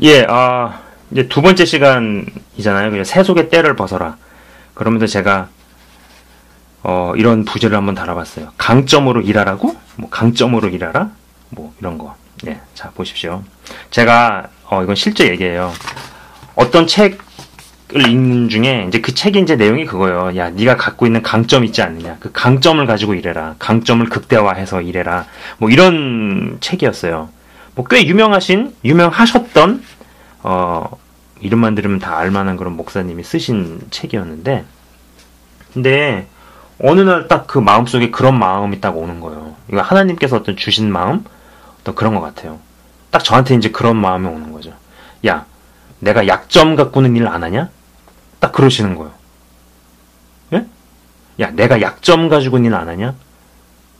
예, 이제 두 번째 시간이잖아요. 그냥 세속의 때를 벗어라. 그러면서 제가, 이런 부제를 한번 달아봤어요. 강점으로 일하라고? 뭐, 강점으로 일하라? 뭐, 이런 거. 예, 자, 보십시오. 제가, 이건 실제 얘기예요. 어떤 책을 읽는 중에, 이제 그 책의 이제 내용이 그거예요. 야, 네가 갖고 있는 강점 있지 않느냐. 그 강점을 가지고 일해라. 강점을 극대화해서 일해라. 뭐, 이런 책이었어요. 뭐, 꽤 유명하셨던, 이름만 들으면 다 알만한 그런 목사님이 쓰신 책이었는데, 근데, 어느 날 딱 그 마음속에 그런 마음이 딱 오는 거예요. 이거 하나님께서 어떤 주신 마음? 어떤 그런 것 같아요. 딱 저한테 이제 그런 마음이 오는 거죠. 야, 내가 약점 갖고는 일 안 하냐? 딱 그러시는 거예요. 예? 야, 내가 약점 가지고는 일 안 하냐?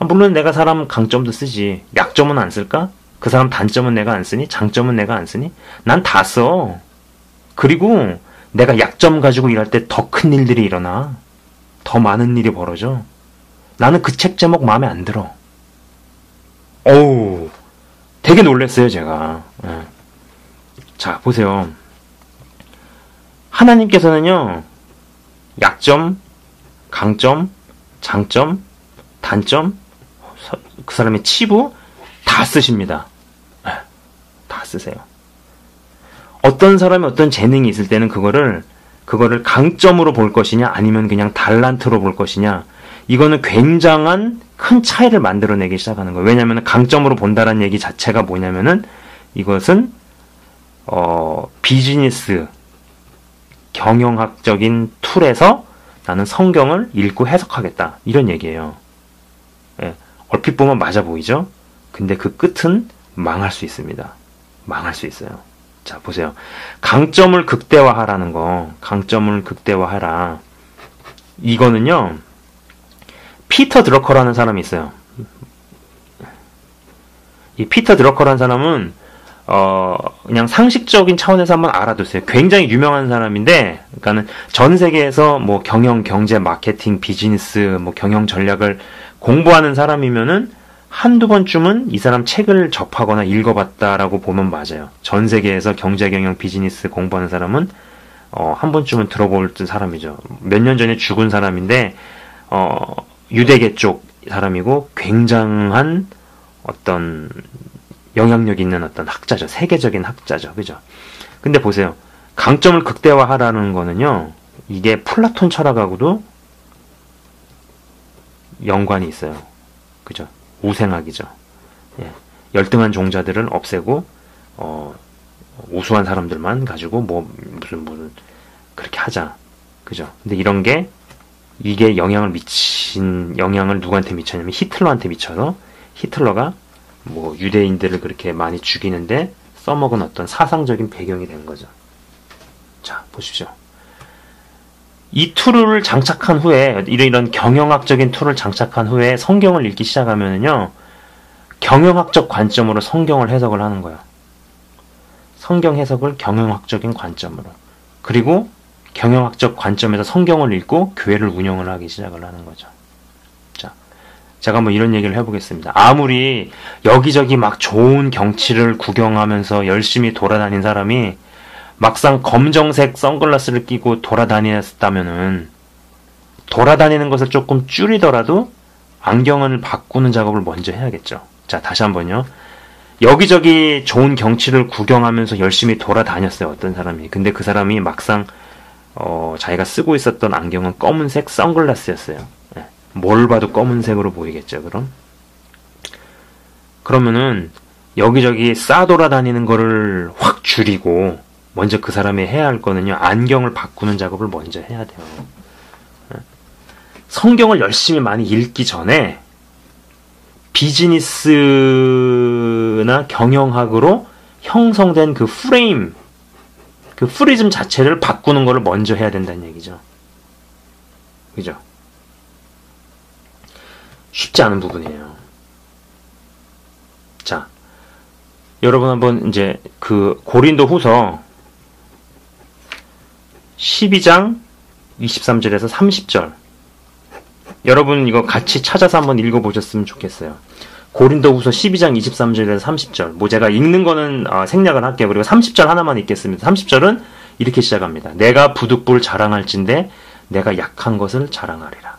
물론 내가 사람 강점도 쓰지. 약점은 안 쓸까? 그 사람 단점은 내가 안 쓰니? 장점은 내가 안 쓰니? 난 다 써. 그리고 내가 약점 가지고 일할 때 더 큰 일들이 일어나. 더 많은 일이 벌어져. 나는 그 책 제목 마음에 안 들어. 어우, 되게 놀랐어요, 제가. 예. 자, 보세요. 하나님께서는요, 약점, 강점, 장점, 단점, 그 사람의 치부, 다 쓰십니다. 다 쓰세요. 어떤 사람이 어떤 재능이 있을 때는 그거를 강점으로 볼 것이냐, 아니면 그냥 달란트로 볼 것이냐, 이거는 굉장한 큰 차이를 만들어내기 시작하는 거예요. 왜냐하면 강점으로 본다는 얘기 자체가 뭐냐면은, 이것은, 비즈니스, 경영학적인 툴에서 나는 성경을 읽고 해석하겠다. 이런 얘기예요. 예, 얼핏 보면 맞아 보이죠? 근데 그 끝은 망할 수 있습니다. 망할 수 있어요. 자, 보세요. 강점을 극대화하라는 거. 강점을 극대화하라. 이거는요, 피터 드러커라는 사람이 있어요. 이 피터 드러커라는 사람은, 그냥 상식적인 차원에서 한번 알아두세요. 굉장히 유명한 사람인데, 그러니까는 전 세계에서 뭐 경영, 경제, 마케팅, 비즈니스, 뭐 경영 전략을 공부하는 사람이면은, 한두 번쯤은 이 사람 책을 접하거나 읽어봤다라고 보면 맞아요. 전 세계에서 경제, 경영, 비즈니스 공부하는 사람은 한 번쯤은 들어볼 사람이죠. 몇 년 전에 죽은 사람인데 유대계 쪽 사람이고 굉장한 어떤 영향력 있는 어떤 학자죠. 세계적인 학자죠. 그죠? 근데 보세요. 강점을 극대화하라는 거는요. 이게 플라톤 철학하고도 연관이 있어요. 그죠? 우생학이죠. 예. 열등한 종자들을 없애고 우수한 사람들만 가지고 뭐 무슨 그렇게 하자. 그죠? 근데 이게 영향을 누구한테 미쳤냐면 히틀러한테 미쳐서 히틀러가 뭐 유대인들을 그렇게 많이 죽이는데 써먹은 어떤 사상적인 배경이 된 거죠. 자, 보십시오. 이 툴을 장착한 후에, 이런 경영학적인 툴을 장착한 후에 성경을 읽기 시작하면은요, 경영학적 관점으로 성경을 해석을 하는 거예요. 성경 해석을 경영학적인 관점으로. 그리고 경영학적 관점에서 성경을 읽고 교회를 운영을 하기 시작을 하는 거죠. 자, 제가 뭐 이런 얘기를 해보겠습니다. 아무리 여기저기 막 좋은 경치를 구경하면서 열심히 돌아다닌 사람이 막상 검정색 선글라스를 끼고 돌아다녔다면은 돌아다니는 것을 조금 줄이더라도 안경을 바꾸는 작업을 먼저 해야겠죠. 자, 다시 한번요. 여기저기 좋은 경치를 구경하면서 열심히 돌아다녔어요. 어떤 사람이. 근데 그 사람이 막상 자기가 쓰고 있었던 안경은 검은색 선글라스였어요. 예. 뭘 봐도 검은색으로 보이겠죠. 그러면은 여기저기 싸돌아다니는 거를 확 줄이고 먼저 그 사람이 해야 할 거는요, 안경을 바꾸는 작업을 먼저 해야 돼요. 성경을 열심히 많이 읽기 전에 비즈니스나 경영학으로 형성된 그 프레임, 그 프리즘 자체를 바꾸는 거를 먼저 해야 된다는 얘기죠. 그죠? 쉽지 않은 부분이에요. 자, 여러분 한번 이제 그 고린도 후서 12장 23절에서 30절. 여러분 이거 같이 찾아서 한번 읽어보셨으면 좋겠어요. 고린도후서 12장 23절에서 30절. 뭐 제가 읽는 거는 생략을 할게요. 그리고 30절 하나만 읽겠습니다. 30절은 이렇게 시작합니다. 내가 부득불 자랑할진대 내가 약한 것을 자랑하리라.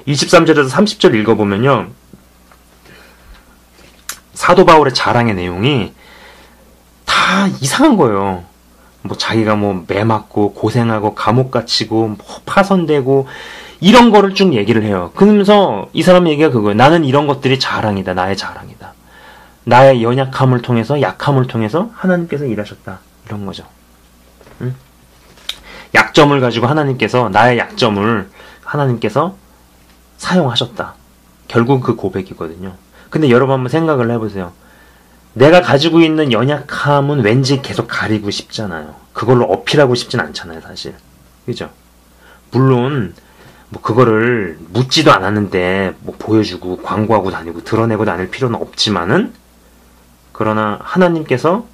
23절에서 30절 읽어보면요. 사도 바울의 자랑의 내용이 다 이상한 거예요. 뭐 자기가 뭐 매 맞고 고생하고 감옥 갇히고 뭐 파선되고 이런 거를 쭉 얘기를 해요. 그러면서 이 사람 얘기가 그거예요. 나는 이런 것들이 자랑이다. 나의 자랑이다. 나의 연약함을 통해서 약함을 통해서 하나님께서 일하셨다. 이런 거죠. 응? 약점을 가지고 하나님께서 나의 약점을 하나님께서 사용하셨다. 결국 그 고백이거든요. 근데 여러분 한번 생각을 해보세요. 내가 가지고 있는 연약함은 왠지 계속 가리고 싶잖아요. 그걸로 어필하고 싶진 않잖아요, 사실. 그죠? 물론 뭐 그거를 묻지도 않았는데 뭐 보여주고 광고하고 다니고 드러내고 다닐 필요는 없지만은, 그러나 하나님께서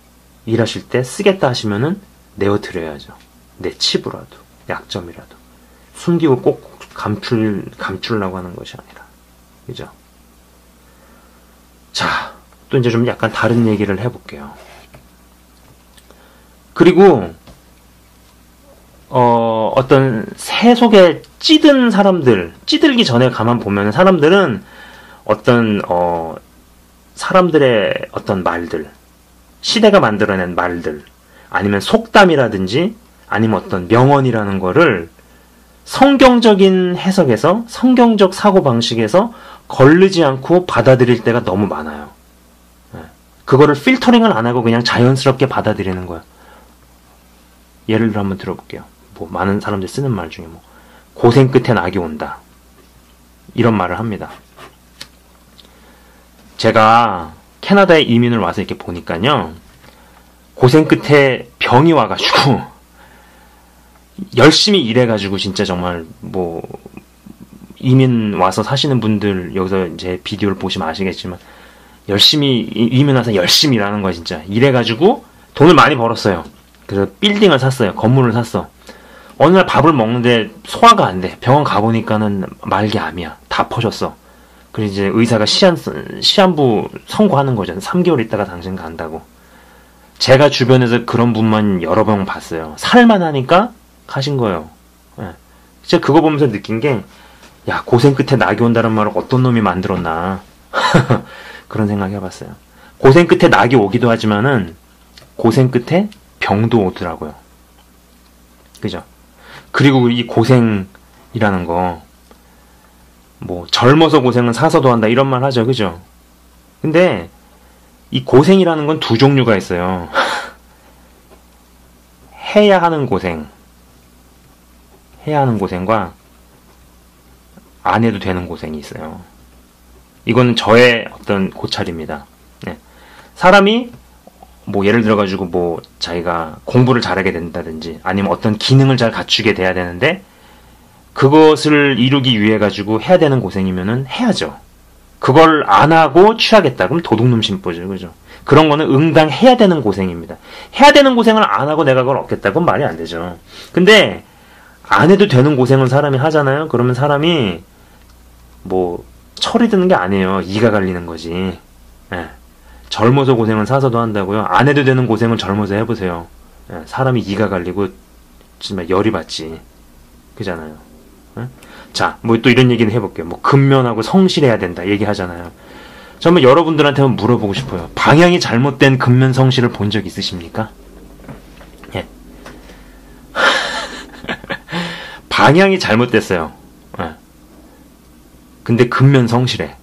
일하실 때 쓰겠다 하시면은 내어드려야죠. 내 칩이라도 약점이라도 숨기고 꼭 감추려고 하는 것이 아니라. 그죠? 자, 또 이제 좀 약간 다른 얘기를 해볼게요. 그리고 어떤 새 속에 찌든 사람들, 찌들기 전에 가만 보면 사람들은 어떤 사람들의 어떤 말들, 시대가 만들어낸 말들, 아니면 속담이라든지 아니면 어떤 명언이라는 거를 성경적인 해석에서, 성경적 사고방식에서 걸르지 않고 받아들일 때가 너무 많아요. 그거를 필터링을 안 하고 그냥 자연스럽게 받아들이는 거야. 예를 들어 한번 들어볼게요. 뭐 많은 사람들이 쓰는 말 중에 뭐 고생 끝에 낙이 온다, 이런 말을 합니다. 제가 캐나다에 이민을 와서 이렇게 보니까요, 고생 끝에 병이 와가지고 열심히 일해가지고 진짜 정말 뭐 이민 와서 사시는 분들 여기서 이제 비디오를 보시면 아시겠지만 열심히 이민 와서 열심히 일하는 거야. 진짜 일해가지고 돈을 많이 벌었어요. 그래서 빌딩을 샀어요. 건물을 샀어. 어느 날 밥을 먹는데 소화가 안 돼. 병원 가보니까는 말기암이야. 다 퍼졌어. 그래서 이제 의사가 시한부 선고하는 거잖아요. 3개월 있다가 당신 간다고. 제가 주변에서 그런 분만 여러 번 봤어요. 살만 하니까 가신 거예요. 예. 진짜 그거 보면서 느낀 게, 야, 고생 끝에 낙이 온다는 말을 어떤 놈이 만들었나. 그런 생각 해봤어요. 고생 끝에 낙이 오기도 하지만은 고생 끝에 병도 오더라고요. 그죠? 그리고 이 고생이라는 거, 뭐 젊어서 고생은 사서도 한다 이런 말 하죠. 그죠? 근데 이 고생이라는 건 두 종류가 있어요. 해야 하는 고생과 안 해도 되는 고생이 있어요. 이거는 저의 어떤 고찰입니다. 네. 사람이 뭐 예를 들어가지고 뭐 자기가 공부를 잘하게 된다든지 아니면 어떤 기능을 잘 갖추게 돼야 되는데 그것을 이루기 위해 가지고 해야 되는 고생이면은 해야죠. 그걸 안 하고 취하겠다. 그럼 도둑놈 심보죠. 그죠? 그런 거는 응당 해야 되는 고생입니다. 해야 되는 고생을 안 하고 내가 그걸 얻겠다. 그건 말이 안 되죠. 근데 안 해도 되는 고생을 사람이 하잖아요. 그러면 사람이 뭐 철이 드는 게 아니에요. 이가 갈리는 거지. 예. 젊어서 고생은 사서도 한다고요. 안 해도 되는 고생을 젊어서 해보세요. 예. 사람이 이가 갈리고 정말 열이 받지. 그잖아요. 예? 자, 뭐 또 이런 얘기는 해볼게요. 뭐 근면하고 성실해야 된다 얘기하잖아요. 정말 여러분들한테 한번 물어보고 싶어요. 방향이 잘못된 근면 성실을 본 적 있으십니까? 예. 방향이 잘못됐어요. 예. 근데 근면 성실해.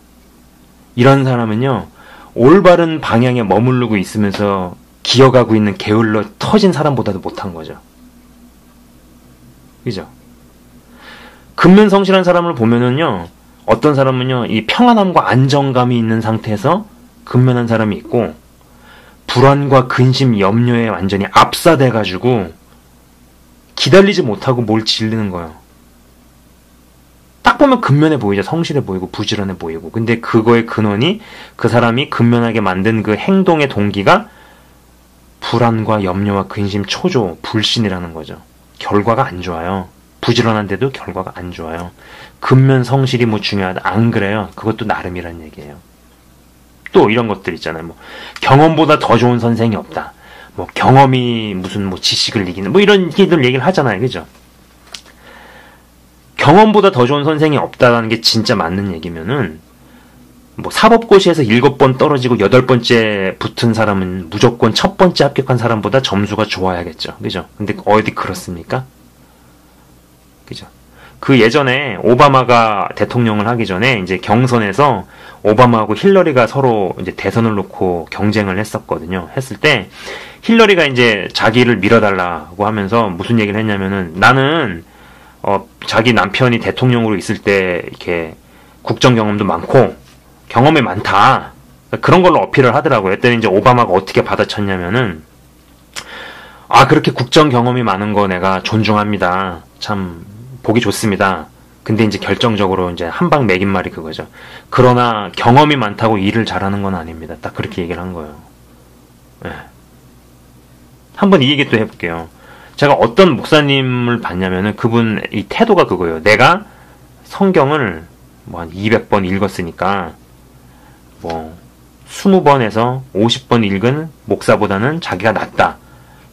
이런 사람은요, 올바른 방향에 머무르고 있으면서 기어가고 있는 게을러 터진 사람보다도 못한 거죠. 그죠? 근면 성실한 사람을 보면은요, 어떤 사람은요, 이 평안함과 안정감이 있는 상태에서 근면한 사람이 있고, 불안과 근심, 염려에 완전히 압사돼가지고, 기다리지 못하고 뭘 지르는 거예요. 딱 보면 근면해 보이죠. 성실해 보이고, 부지런해 보이고. 근데 그거의 근원이 그 사람이 근면하게 만든 그 행동의 동기가 불안과 염려와 근심, 초조, 불신이라는 거죠. 결과가 안 좋아요. 부지런한데도 결과가 안 좋아요. 근면 성실이 뭐 중요하다. 안 그래요. 그것도 나름이란 얘기예요. 또 이런 것들 있잖아요. 뭐 경험보다 더 좋은 선생이 없다. 뭐 경험이 무슨 뭐 지식을 이기는 뭐 이런 얘기를 하잖아요. 그죠? 경험보다 더 좋은 선생이 없다는 게 진짜 맞는 얘기면은 뭐 사법고시에서 7번 떨어지고 8번째 붙은 사람은 무조건 첫 번째 합격한 사람보다 점수가 좋아야겠죠. 그죠? 근데 어디 그렇습니까? 그죠? 그 예전에 오바마가 대통령을 하기 전에 이제 경선에서 오바마하고 힐러리가 서로 이제 대선을 놓고 경쟁을 했었거든요. 했을 때 힐러리가 이제 자기를 밀어달라고 하면서 무슨 얘기를 했냐면은 나는 자기 남편이 대통령으로 있을 때 이렇게 국정 경험도 많고 경험이 많다. 그런 걸로 어필을 하더라고요. 그랬더니 이제 오바마가 어떻게 받아쳤냐면은 그렇게 국정 경험이 많은 거 내가 존중합니다. 참 보기 좋습니다. 근데 이제 결정적으로 이제 한 방 매긴 말이 그거죠. 그러나 경험이 많다고 일을 잘하는 건 아닙니다. 딱 그렇게 얘기를 한 거예요. 네. 한번 이 얘기 또 해볼게요. 제가 어떤 목사님을 봤냐면은 그분 이 태도가 그거예요. 내가 성경을 뭐 한 200번 읽었으니까 뭐 20번에서 50번 읽은 목사보다는 자기가 낫다.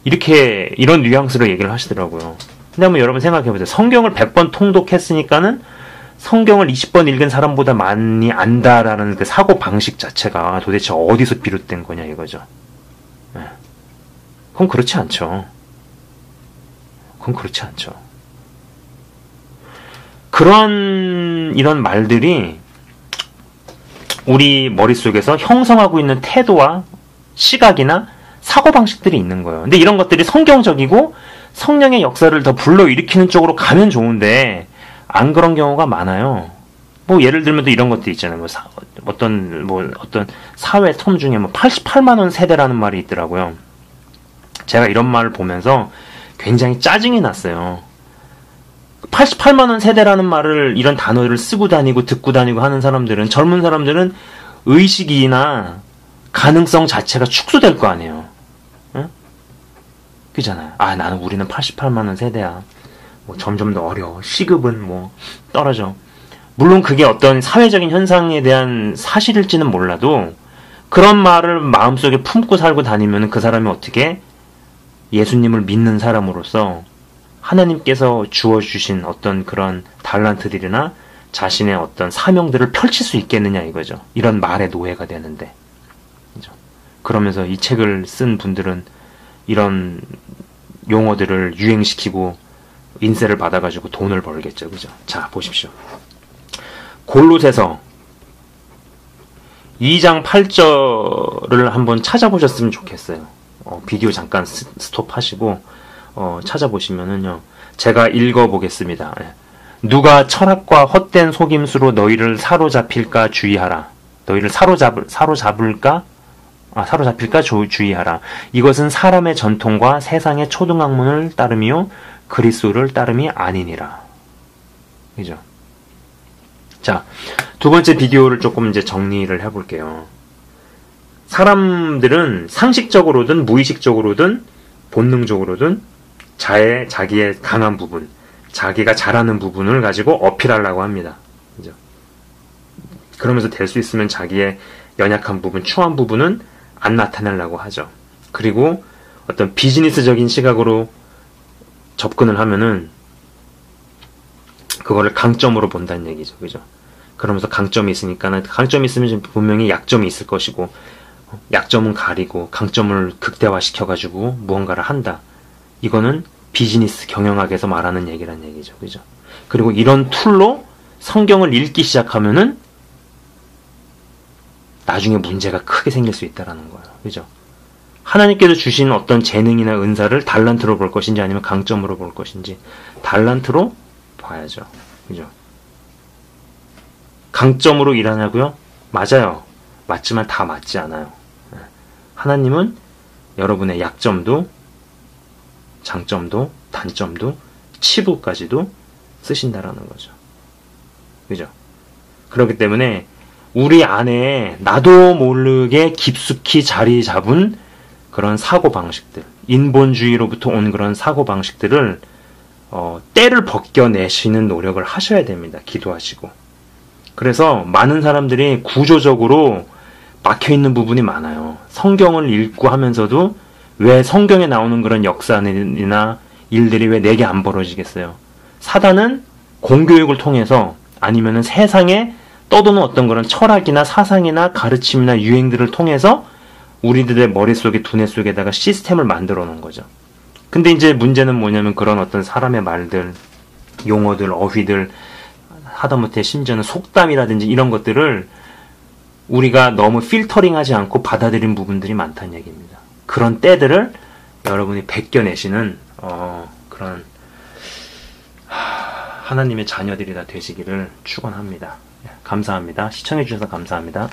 이런 뉘앙스로 얘기를 하시더라고요. 근데 한번 여러분 생각해보세요. 성경을 100번 통독했으니까는 성경을 20번 읽은 사람보다 많이 안다라는 그 사고 방식 자체가 도대체 어디서 비롯된 거냐 이거죠. 네. 그건 그렇지 않죠. 그런 이런 말들이 우리 머릿속에서 형성하고 있는 태도와 시각이나 사고방식들이 있는 거예요. 근데 이런 것들이 성경적이고 성령의 역사를 더 불러일으키는 쪽으로 가면 좋은데 안 그런 경우가 많아요. 뭐 예를 들면 또 이런 것도 있잖아요. 어떤 사회 텀 중에 뭐 88만 원 세대라는 말이 있더라고요. 제가 이런 말을 보면서 굉장히 짜증이 났어요. 88만 원 세대라는 말을 이런 단어를 쓰고 다니고 듣고 다니고 하는 사람들은 젊은 사람들은 의식이나 가능성 자체가 축소될 거 아니에요. 응? 그잖아요. 우리는 88만 원 세대야. 뭐 점점 더 어려워. 시급은 뭐 떨어져. 물론 그게 어떤 사회적인 현상에 대한 사실일지는 몰라도 그런 말을 마음속에 품고 살고 다니면 그 사람이 어떻게 예수님을 믿는 사람으로서 하나님께서 주어주신 어떤 그런 달란트들이나 자신의 어떤 사명들을 펼칠 수 있겠느냐 이거죠. 이런 말의 노예가 되는데. 그죠? 그러면서 이 책을 쓴 분들은 이런 용어들을 유행시키고 인세를 받아가지고 돈을 벌겠죠. 그죠? 자, 보십시오. 골로새서 2장 8절을 한번 찾아보셨으면 좋겠어요. 비디오 잠깐 스톱하시고 찾아보시면은요. 제가 읽어보겠습니다. 누가 철학과 헛된 속임수로 너희를 사로잡힐까 주의하라. 너희를 사로잡힐까 주의하라. 이것은 사람의 전통과 세상의 초등학문을 따름이요 그리스도를 따름이 아니니라. 그죠? 자, 두 번째 비디오를 조금 이제 정리를 해볼게요. 사람들은 상식적으로든 무의식적으로든 본능적으로든 자기의 강한 부분, 자기가 잘하는 부분을 가지고 어필하려고 합니다. 그죠? 그러면서 될 수 있으면 자기의 연약한 부분, 추한 부분은 안 나타내려고 하죠. 그리고 어떤 비즈니스적인 시각으로 접근을 하면은 그거를 강점으로 본다는 얘기죠. 그죠? 그러면서 강점이 있으니까는 강점이 있으면 분명히 약점이 있을 것이고 약점은 가리고 강점을 극대화시켜가지고 무언가를 한다. 이거는 비즈니스 경영학에서 말하는 얘기란 얘기죠. 그죠? 그리고 이런 툴로 성경을 읽기 시작하면은 나중에 문제가 크게 생길 수 있다라는 거예요. 그죠? 하나님께서 주신 어떤 재능이나 은사를 달란트로 볼 것인지 아니면 강점으로 볼 것인지 달란트로 봐야죠. 그죠? 강점으로 일하냐고요? 맞아요. 맞지만 다 맞지 않아요. 하나님은 여러분의 약점도 장점도 단점도 치부까지도 쓰신다라는 거죠. 그죠? 그렇기 때문에 우리 안에 나도 모르게 깊숙이 자리 잡은 그런 사고방식들, 인본주의로부터 온 그런 사고방식들을 때를 벗겨내시는 노력을 하셔야 됩니다. 기도하시고. 그래서 많은 사람들이 구조적으로 막혀있는 부분이 많아요. 성경을 읽고 하면서도 왜 성경에 나오는 그런 역사나 일들이 왜 내게 안 벌어지겠어요? 사단은 공교육을 통해서 아니면은 세상에 떠도는 어떤 그런 철학이나 사상이나 가르침이나 유행들을 통해서 우리들의 머릿속에 두뇌 속에다가 시스템을 만들어 놓은 거죠. 근데 이제 문제는 뭐냐면 그런 어떤 사람의 말들, 용어들, 어휘들, 하다못해 심지어는 속담이라든지 이런 것들을 우리가 너무 필터링하지 않고 받아들인 부분들이 많다는 얘기입니다. 그런 때들을 여러분이 벗겨내시는 그런 하나님의 자녀들이 다 되시기를 축원합니다. 감사합니다. 시청해 주셔서 감사합니다.